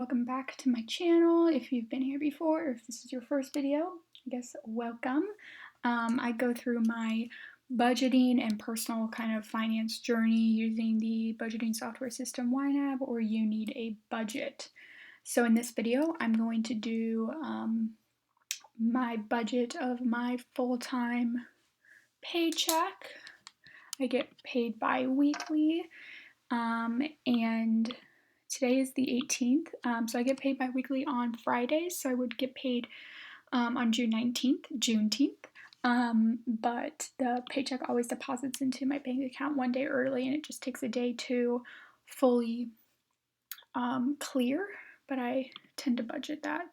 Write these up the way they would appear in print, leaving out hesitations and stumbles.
Welcome back to my channel. If you've been here before, or if this is your first video, I guess welcome. I go through my budgeting and personal kind of finance journey using the budgeting software system YNAB, or You Need a Budget. So in this video, I'm going to do my budget of my full-time paycheck. I get paid bi-weekly, and today is the 18th, so I get paid bi-weekly on Fridays, so I would get paid on June 19th, Juneteenth, but the paycheck always deposits into my bank account one day early, and it just takes a day to fully clear, but I tend to budget that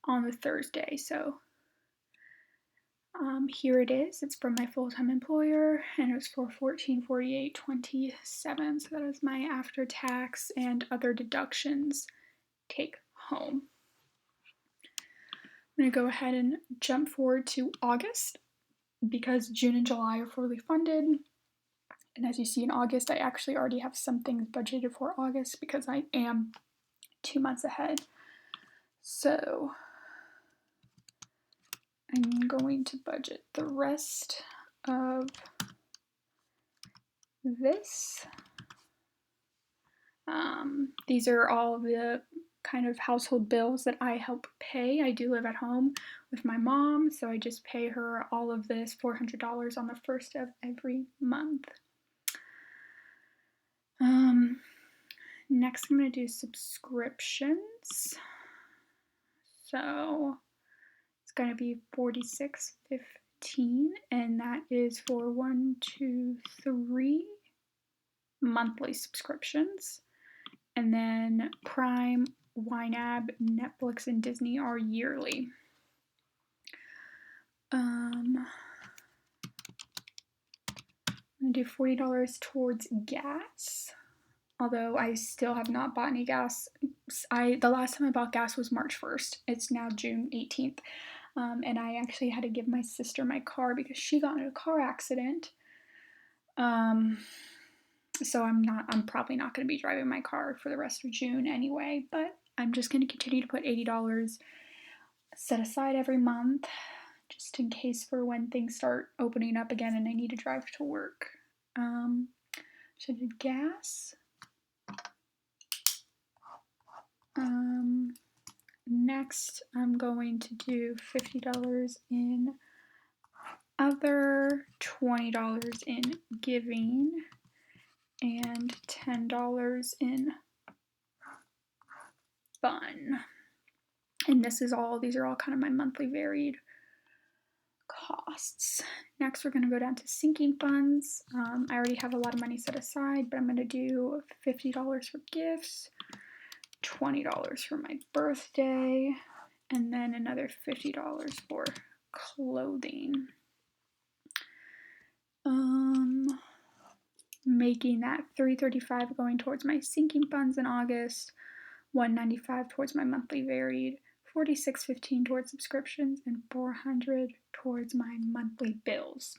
on the Thursday, so here it is. It's from my full-time employer, and it was for $1448.27. So that is my after-tax and other deductions take home. I'm going to go ahead and jump forward to August because June and July are fully funded. And as you see in August, I actually already have some things budgeted for August because I am 2 months ahead. So I'm going to budget the rest of this. These are all the kind of household bills that I help pay. I do live at home with my mom, so I just pay her all of this $400 on the first of every month. Next I'm going to do subscriptions. So it's going to be $46.15, and that is for 1, 2, 3 monthly subscriptions. And then Prime, YNAB, Netflix, and Disney are yearly. I'm going to do $40 towards gas, although I still have not bought any gas. The last time I bought gas was March 1st. It's now June 18th. And I actually had to give my sister my car because she got in a car accident. So I'm probably not going to be driving my car for the rest of June anyway, but I'm just going to continue to put $80 set aside every month, just in case for when things start opening up again and I need to drive to work. So I did gas. Next, I'm going to do $50 in other, $20 in giving, and $10 in fun. And these are all kind of my monthly varied costs. Next, we're going to go down to sinking funds. I already have a lot of money set aside, but I'm going to do $50 for gifts, $20 for my birthday, and then another $50 for clothing. Making that $335 going towards my sinking funds in August, $195 towards my monthly varied, $46.15 towards subscriptions, and $400 towards my monthly bills.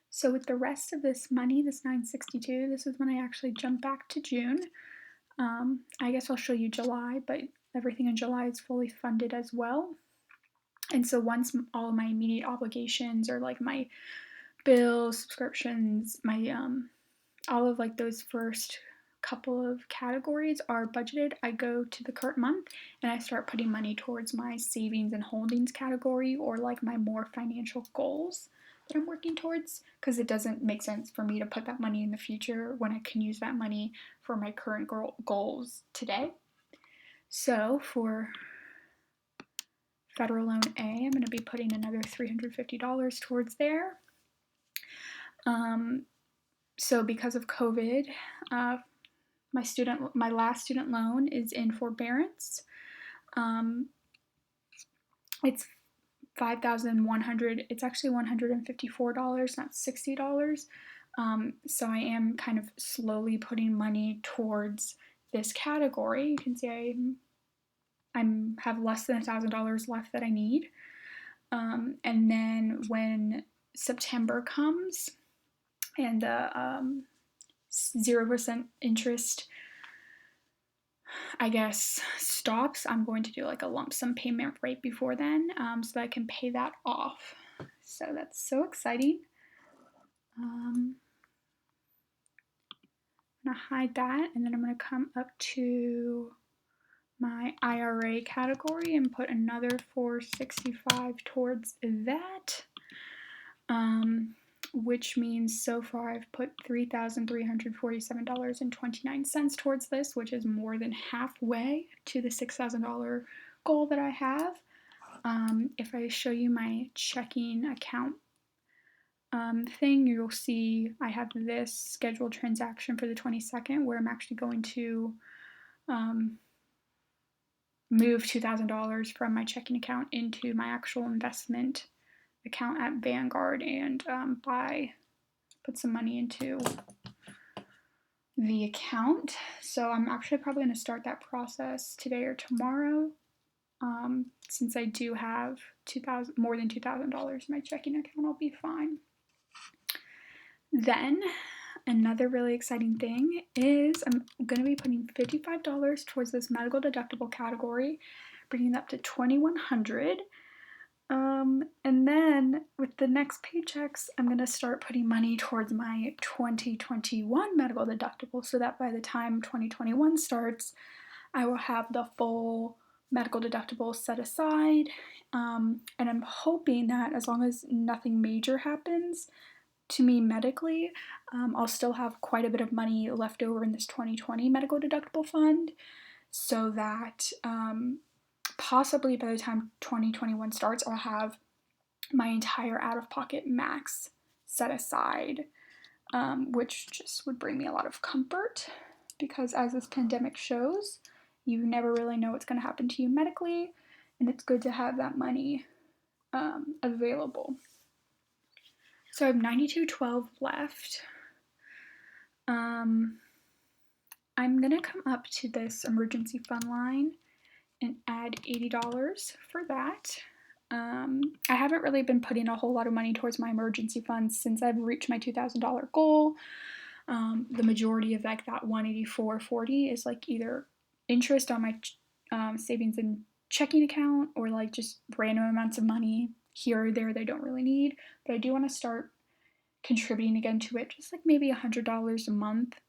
So with the rest of this money, this $962, this is when I actually jump back to June. I guess I'll show you July, but everything in July is fully funded as well. And so once all of my immediate obligations are like my bills, subscriptions, my all of like those first couple of categories are budgeted, I go to the current month and I start putting money towards my savings and holdings category, or like my more financial goals that I'm working towards, because it doesn't make sense for me to put that money in the future when I can use that money for my current goals today. So for federal loan A, I'm going to be putting another $350 towards there. So because of COVID, my last student loan is in forbearance. It's $5,100. It's actually $154, not $60. So I am kind of slowly putting money towards this category. You can see I have less than $1,000 left that I need. And then when September comes and the 0% interest I guess, stops, I'm going to do like a lump sum payment right before then, so that I can pay that off. So that's so exciting. I'm gonna hide that, and then I'm gonna come up to my IRA category and put another $465 towards that, which means so far I've put $3,347.29 towards this, which is more than halfway to the $6,000 goal that I have. If I show you my checking account thing, you'll see I have this scheduled transaction for the 22nd where I'm actually going to move $2,000 from my checking account into my actual investment account at Vanguard and put some money into the account. So I'm actually probably going to start that process today or tomorrow, since I do have more than $2,000 in my checking account. I'll be fine. Then another really exciting thing is I'm going to be putting $55 towards this medical deductible category, bringing it up to $2,100. And then with the next paychecks, I'm going to start putting money towards my 2021 medical deductible so that by the time 2021 starts, I will have the full medical deductible set aside. And I'm hoping that as long as nothing major happens to me medically, I'll still have quite a bit of money left over in this 2020 medical deductible fund so that possibly by the time 2021 starts, I'll have my entire out-of-pocket max set aside, which just would bring me a lot of comfort because as this pandemic shows, you never really know what's going to happen to you medically, and it's good to have that money available. So I have $92.12 left. I'm going to come up to this emergency fund line and add $80 for that. I haven't really been putting a whole lot of money towards my emergency funds since I've reached my $2,000 goal. The majority of like that $184.40 is like either interest on my savings and checking account or like just random amounts of money here or there that I don't really need. But I do want to start contributing again to it, just like maybe $100 a month,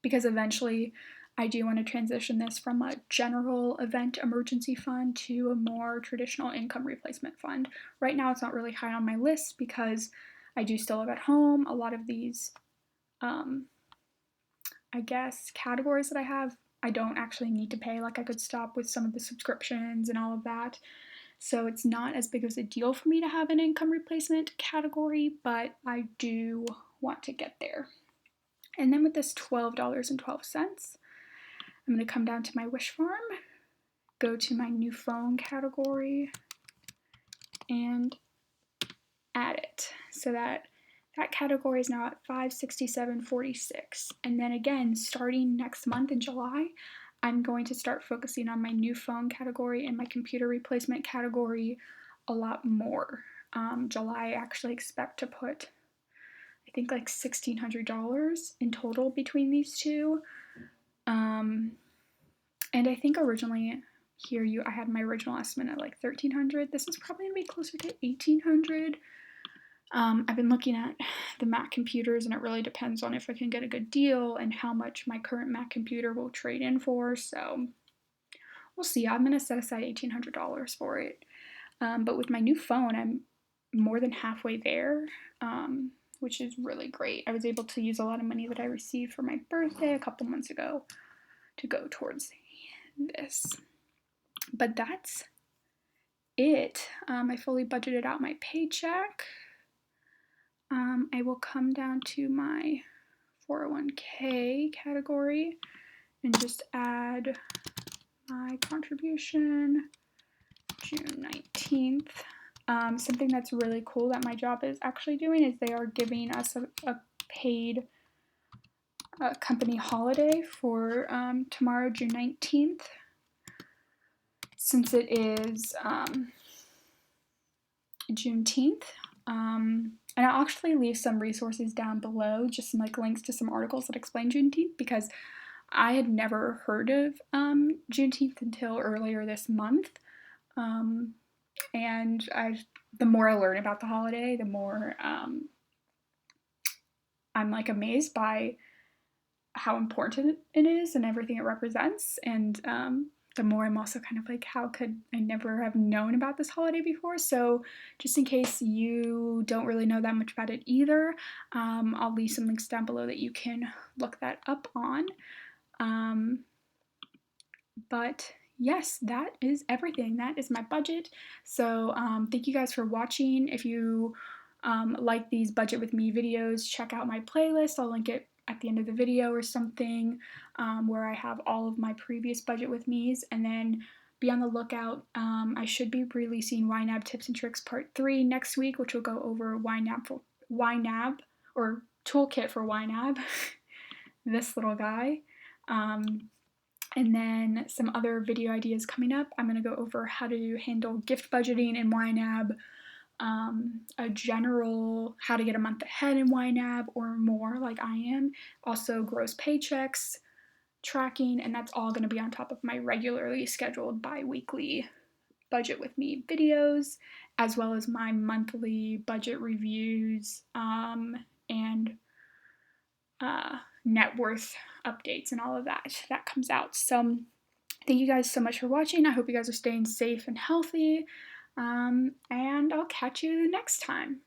because eventually I do want to transition this from a general event emergency fund to a more traditional income replacement fund. Right now it's not really high on my list because I do still live at home. A lot of these, I guess, categories that I have, I don't actually need to pay. Like I could stop with some of the subscriptions and all of that. So it's not as big of a deal for me to have an income replacement category, but I do want to get there. And then with this $12.12, I'm going to come down to my Wish Farm, go to my new phone category, and add it. So that category is now at $567.46. And then again, starting next month in July, I'm going to start focusing on my new phone category and my computer replacement category a lot more. July, I actually expect to put, I think, like $1,600 in total between these two. And I think originally here I had my original estimate at like $1,300. This is probably gonna be closer to $1,800. I've been looking at the Mac computers, and it really depends on if I can get a good deal and how much my current Mac computer will trade in for. So we'll see. I'm gonna set aside $1,800 for it. But with my new phone, I'm more than halfway there, which is really great. I was able to use a lot of money that I received for my birthday a couple months ago to go towards this. But that's it. I fully budgeted out my paycheck. I will come down to my 401k category and just add my contribution, June 19th. Something that's really cool that my job is actually doing is they are giving us a paid company holiday for tomorrow, June 19th, since it is Juneteenth. And I'll actually leave some resources down below, just some like links to some articles that explain Juneteenth, because I had never heard of Juneteenth until earlier this month. Um, and the more I learn about the holiday, the more I'm like amazed by how important it is and everything it represents. And the more I'm also kind of like, how could I never have known about this holiday before? So, just in case you don't really know that much about it either, I'll leave some links down below that you can look that up on. But yes, that is everything. That is my budget. So thank you guys for watching. If you like these budget with me videos, check out my playlist. I'll link it at the end of the video or something, where I have all of my previous budget with me's. And then be on the lookout. I should be releasing YNAB tips and tricks part 3 next week, which will go over YNAB or toolkit for YNAB. This little guy. And then some other video ideas coming up. I'm going to go over how to handle gift budgeting in YNAB, a general how to get a month ahead in YNAB or more, like I am. Also, gross paychecks, tracking, and that's all going to be on top of my regularly scheduled bi-weekly budget with me videos, as well as my monthly budget reviews and net worth updates and all of that comes out. So thank you guys so much for watching. I hope you guys are staying safe and healthy, and I'll catch you the next time.